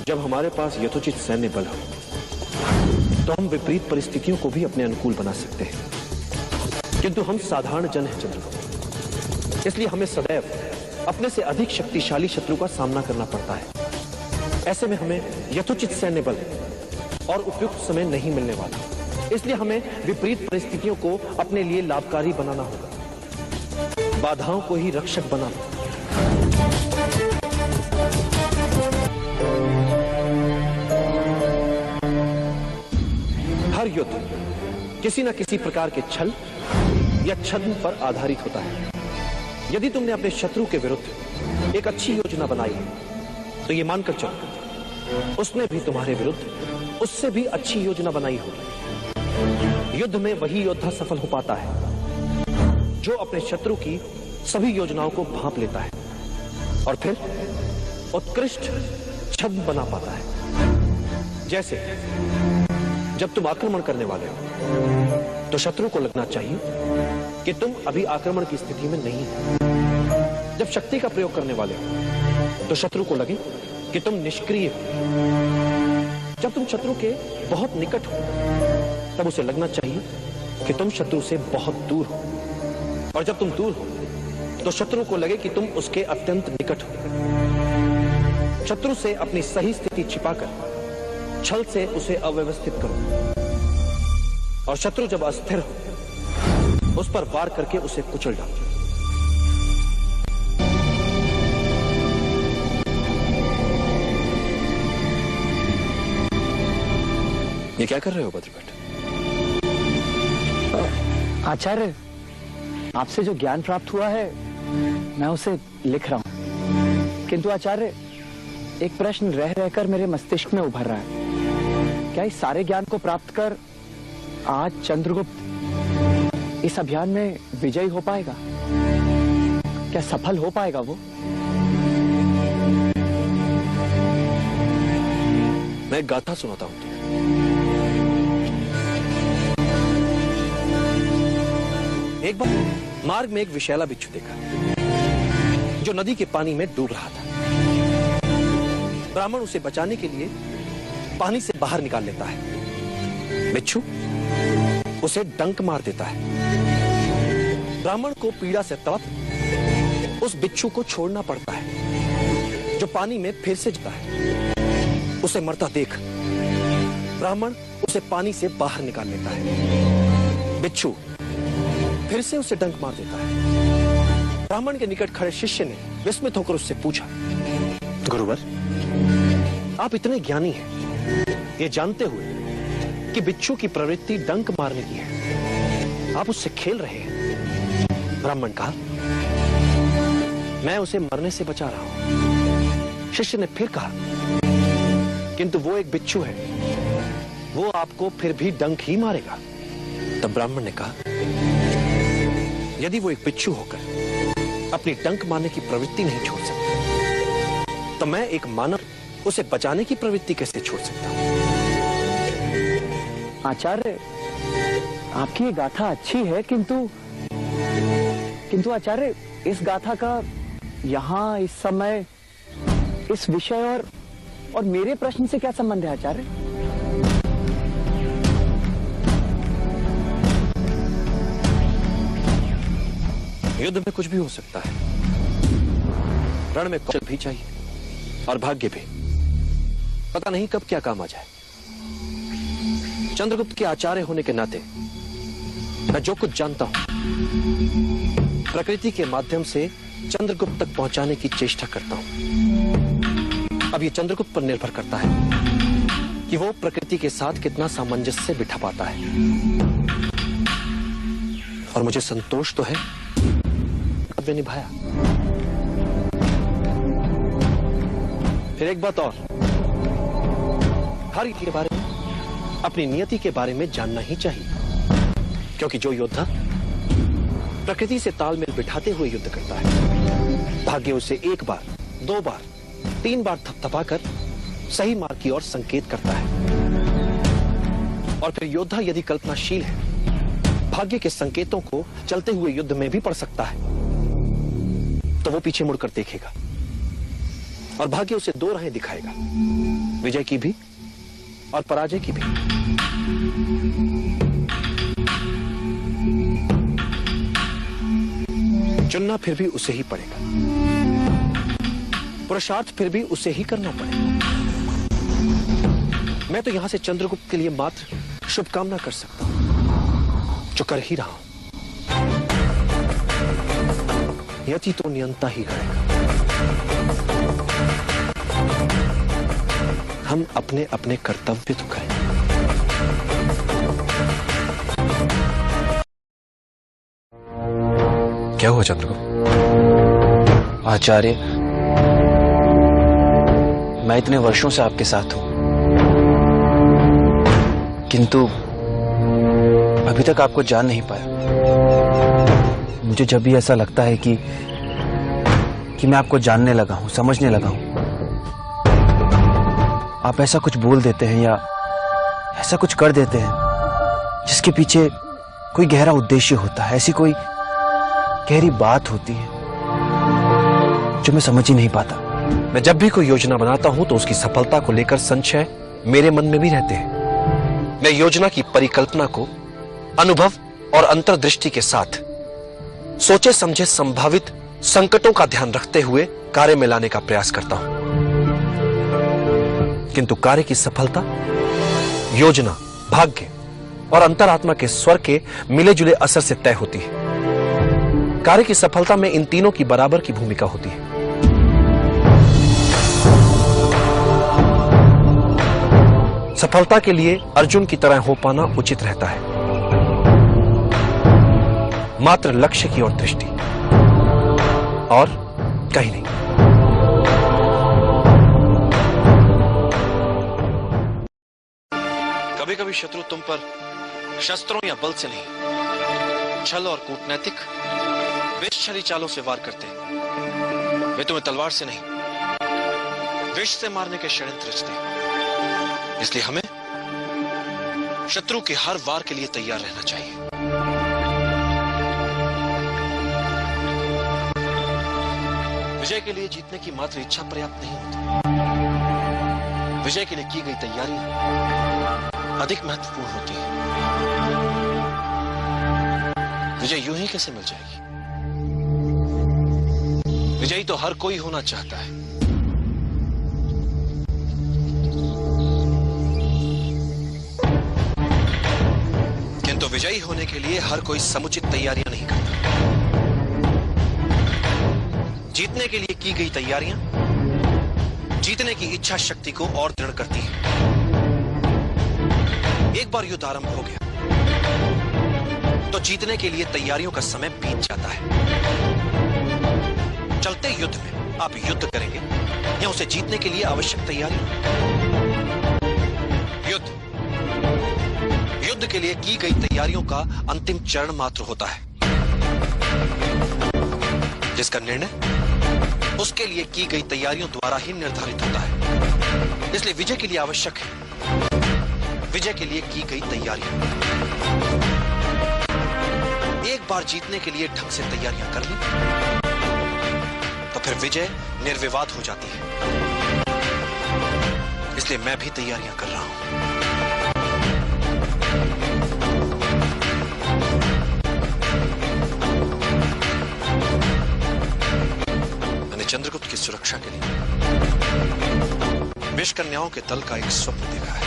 जब हमारे पास यथोचित सैन्य बल हो तो हम विपरीत परिस्थितियों को भी अपने अनुकूल बना सकते हैं, किंतु हम साधारण जन हैं चंद्रगुप्त, इसलिए हमें सदैव अपने से अधिक शक्तिशाली शत्रु का सामना करना पड़ता है। ऐसे में हमें यथोचित सैन्य बल और उपयुक्त समय नहीं मिलने वाला, इसलिए हमें विपरीत परिस्थितियों को अपने लिए लाभकारी बनाना होगा, बाधाओं को ही रक्षक बनाना। हर युद्ध किसी न किसी प्रकार के छल या छद्म पर आधारित होता है। यदि तुमने अपने शत्रु के विरुद्ध एक अच्छी योजना बनाई है तो यह मानकर चलो उसने भी तुम्हारे विरुद्ध उससे भी अच्छी योजना बनाई होगी। युद्ध में वही योद्धा सफल हो पाता है जो अपने शत्रु की सभी योजनाओं को भांप लेता है और फिर उत्कृष्ट छद्म बना पाता है। जैसे जब तुम आक्रमण करने वाले हो तो शत्रु को लगना चाहिए कि तुम अभी आक्रमण की स्थिति में नहीं हो। जब शक्ति का प्रयोग करने वाले हो तो शत्रु को लगे कि तुम निष्क्रिय हो। जब तुम शत्रु के बहुत निकट हो तब उसे लगना चाहिए कि तुम शत्रु से बहुत दूर हो, और जब तुम दूर हो तो शत्रु को लगे कि तुम उसके अत्यंत निकट हो। शत्रु से अपनी सही स्थिति छिपाकर छल से उसे अव्यवस्थित करो, और शत्रु जब अस्थिर हो उस पर वार करके उसे कुचल डालो। ये क्या कर रहे हो भद्रभट्ट? आचार्य, आपसे जो ज्ञान प्राप्त हुआ है मैं उसे लिख रहा हूं, किंतु आचार्य एक प्रश्न रह रहकर मेरे मस्तिष्क में उभर रहा है। क्या इस सारे ज्ञान को प्राप्त कर आज चंद्रगुप्त इस अभियान में विजयी हो पाएगा? क्या सफल हो पाएगा वो? मैं एक गाथा सुनाता हूं। एक बार मार्ग में एक विषैला बिच्छू देखा जो नदी के पानी में डूब रहा था। ब्राह्मण उसे बचाने के लिए पानी से बाहर निकाल लेता है। बिच्छू उसे डंक मार देता है। ब्राह्मण को पीड़ा से तड़प उस बिच्छू को छोड़ना पड़ता है जो पानी में फिर से जाता है। उसे मरता देख ब्राह्मण उसे पानी से बाहर निकाल लेता है। बिच्छू फिर से उसे डंक मार देता है। ब्राह्मण के निकट खड़े शिष्य ने विस्मित होकर उससे पूछा, गुरुवर, आप इतने ज्ञानी हैं, ये जानते हुए कि बिच्छू की प्रवृत्ति डंक मारने की है, आप उससे खेल रहे हैं। ब्राह्मण कहा, मैं उसे मरने से बचा रहा हूं। शिष्य ने फिर कहा, किंतु वो एक बिच्छू है, वो आपको फिर भी डंक ही मारेगा। तब ब्राह्मण ने कहा, यदि वो एक बिच्छू होकर अपनी डंक मारने की प्रवृत्ति नहीं छोड़ सकता तो मैं एक मानव उसे बचाने की प्रवृत्ति कैसे छोड़ सकता हूं? आचार्य, आपकी ये गाथा अच्छी है, किंतु आचार्य इस गाथा का यहाँ इस समय इस विषय और मेरे प्रश्न से क्या संबंध है आचार्य? युद्ध में कुछ भी हो सकता है। रण में कौशल भी चाहिए और भाग्य भी। पता नहीं कब क्या काम आ जाए। चंद्रगुप्त के आचार्य होने के नाते मैं जो कुछ जानता हूं प्रकृति के माध्यम से चंद्रगुप्त तक पहुंचाने की चेष्टा करता हूं। अब यह चंद्रगुप्त पर निर्भर करता है कि वो प्रकृति के साथ कितना सामंजस्य बिठा पाता है, और मुझे संतोष तो है कर्तव्य निभाया। फिर एक बात और, हर के बारे में, अपनी नियति के बारे में जानना ही चाहिए, क्योंकि जो योद्धा प्रकृति से तालमेल बिठाते हुए युद्ध करता है, भाग्य उसे एक बार, दो बार, तीन बार थपथपाकर सही मार्ग की ओर संकेत करता है। और फिर योद्धा यदि कल्पनाशील है, भाग्य के संकेतों को चलते हुए युद्ध में भी पढ़ सकता है, तो वो पीछे मुड़कर देखेगा और भाग्य उसे दो राहें दिखाएगा, विजय की भी और पराजय की भी। चुनना फिर भी उसे ही पड़ेगा, पुरुषार्थ फिर भी उसे ही करना पड़ेगा। मैं तो यहां से चंद्रगुप्त के लिए मात्र शुभकामना कर सकता हूं, जो कर ही रहा हूं। यति तो नियंता ही करेगा। हम अपने अपने कर्तव्य तो करें। क्या हुआ चंद्रगुप्त? आचार्य, मैं इतने वर्षों से आपके साथ हूं, किंतु अभी तक आपको जान नहीं पाया। मुझे जब भी ऐसा लगता है कि मैं आपको जानने लगा हूं, समझने लगा हूं, आप ऐसा कुछ बोल देते हैं या ऐसा कुछ कर देते हैं जिसके पीछे कोई गहरा उद्देश्य होता है, ऐसी कोई गहरी बात होती है जो मैं समझ ही नहीं पाता। मैं जब भी कोई योजना बनाता हूं तो उसकी सफलता को लेकर संशय मेरे मन में भी रहते हैं। मैं योजना की परिकल्पना को अनुभव और अंतर्दृष्टि के साथ सोचे समझे संभावित संकटों का ध्यान रखते हुए कार्य में लाने का प्रयास करता हूं, किंतु कार्य की सफलता योजना, भाग्य और अंतरात्मा के स्वर के मिले जुले असर से तय होती है। कार्य की सफलता में इन तीनों की बराबर की भूमिका होती है। सफलता के लिए अर्जुन की तरह हो पाना उचित रहता है, मात्र लक्ष्य की ओर दृष्टि और कहीं नहीं। कभी कभी शत्रु तुम पर शस्त्रों या बल से नहीं, छल और कूटनैतिक विषछरी चालों से वार करते हैं। वे तुम्हें तलवार से नहीं, विष से मारने के षड्यंत्र रचते हैं। इसलिए हमें शत्रु के हर वार के लिए तैयार रहना चाहिए। विजय के लिए जीतने की मात्र इच्छा पर्याप्त नहीं होती। विजय के लिए की गई तैयारी अधिक महत्वपूर्ण होती है। विजय यूं ही कैसे मिल जाएगी? विजयी तो हर कोई होना चाहता है, किंतु विजयी होने के लिए हर कोई समुचित तैयारियां नहीं करता। जीतने के लिए की गई तैयारियां जीतने की इच्छा शक्ति को और दृढ़ करती हैं। एक बार युद्ध आरंभ हो गया तो जीतने के लिए तैयारियों का समय बीत जाता है। चलते युद्ध में आप युद्ध करेंगे या उसे जीतने के लिए आवश्यक तैयारी? युद्ध के लिए की गई तैयारियों का अंतिम चरण मात्र होता है, जिसका निर्णय उसके लिए की गई तैयारियों द्वारा ही निर्धारित होता है। इसलिए विजय के लिए आवश्यक है विजय के लिए की गई तैयारियां। एक बार जीतने के लिए ढंग से तैयारियां कर ली तो फिर विजय निर्विवाद हो जाती है। इसलिए मैं भी तैयारियां कर रहा हूं। मैंने चंद्रगुप्त की सुरक्षा के लिए विष कन्याओं के दल का एक स्वप्न देखा है।